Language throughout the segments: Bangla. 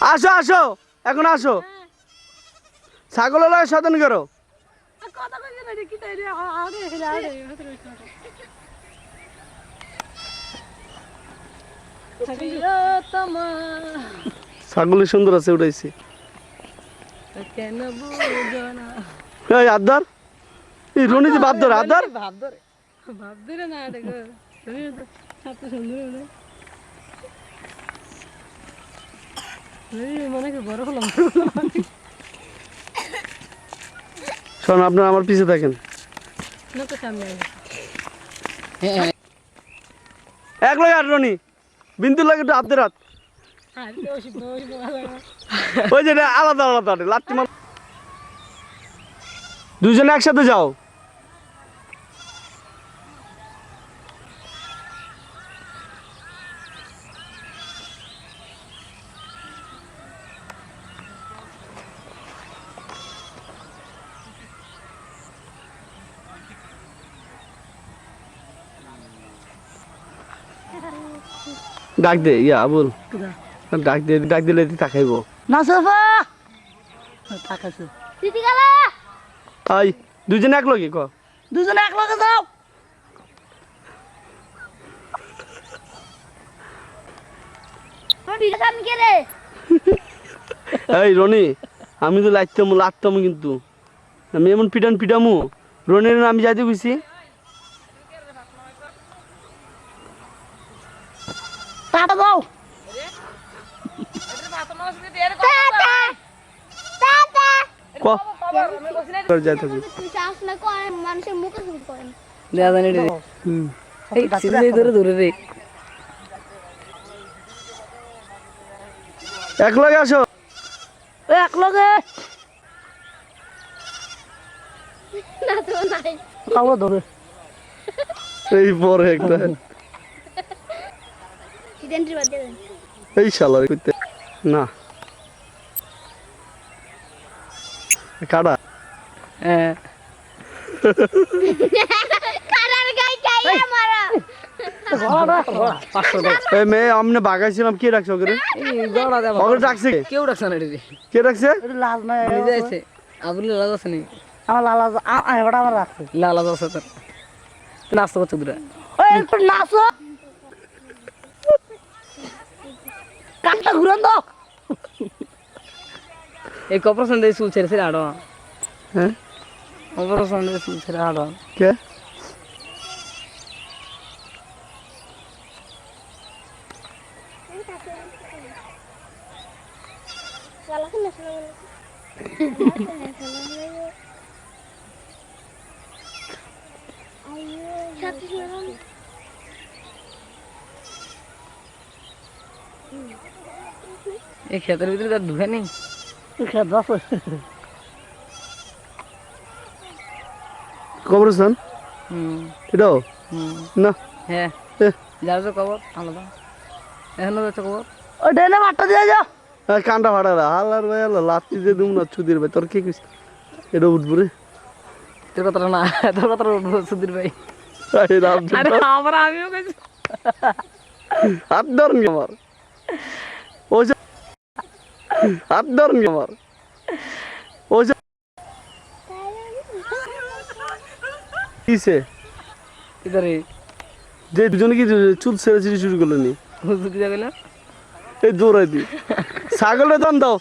আসো আসো এখন আসো ছাগলের লাগে সাধন করো ছাগল সুন্দর আছে উঠাইছি আদার এই রনি যে ভাব ধরে আদার শোন আপনারা আমার পিছে থাকেন এক লাগে আর রনি বিন্দু লাগে একটু আধে রাত ওই যে আলাদা আলাদা লাত্তি মার দুজনে একসাথে যাও ডাক দে ইয়া আবুল ডাক দিলে তাকাইব না সোফা তাকাইছো দিদি গালা আই দুজনে এক লগে ক দুজনে এক লগে যাও আমি কাম কে রে এই রনি আমি তো লাত্তাম কিন্তু আমি এমন পিটামু রনির আমি যাইতে কইছি টাটা দাও এক লগে আসো এক লগে ধরে এই পরে একটা এই শালা কইতে না কাড়া হ্যাঁ কারার গাই চাই আমারা এই মে আমনে বাগাইছিলাম কি রাখছো ওকে এই গড়া দেব ওকে রাখছে কেউ রাখছ না রে কে রাখছে লাল না নিজে আছে আবুল লাল আছে নি আমার লাল আছে এবারে আমার রাখছে লাল আছে তোর নাচ করতে দূরে ওই একটু নাচো কাটটা ঘুরান দাও এই কপারসন দে চুল ছেড়ে ছেড়ে আড়ো হ্যাঁ কপারসন দে চুল ছেড়ে আড়ো কে এই ক্ষেতের ভিতরে তার ঢুকে নেই ক্ষেত আছে কবরস্থান এটাও না হ্যাঁ যাও কবর আলাদা এখনো যাচ্ছে কবর ওই ডেনে মাঠটা দিয়ে যাও কান্ডা ফাটা হালার ভাই লাত্তি দিয়ে দুম না চুদির ভাই তোর কি কইস এটা উঠবো রে তোর কথাটা না তোর কথাটা উঠবো সুধীর ভাই আমরা আমিও কইছি হাত ধরনি আমার ও যে হাত ধরনি আমার ও যে কিসে ইদারে যে দুজনে কি চুল ছেড়ে ছেড়ে শুরু করলো নি হুজুর কি যাবে না এই দৌড়াই দি ছাগলের দান দাও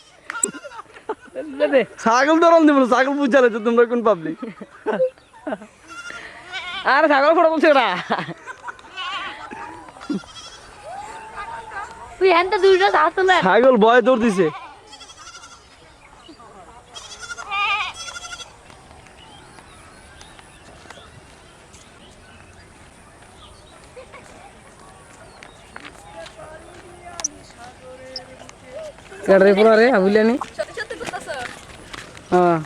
ছাগল দৌড়ান দিব ছাগল বুঝা রেছো তোমরা কোন পাবলিক আর ছাগল ফটো বলছে ওরা তুই হ্যান্ডটা দুইটা সাথে না ছাগল ভয় দৌড় দিছে কেডরে পুরা রে আবুলিয়ানি হ্যাঁ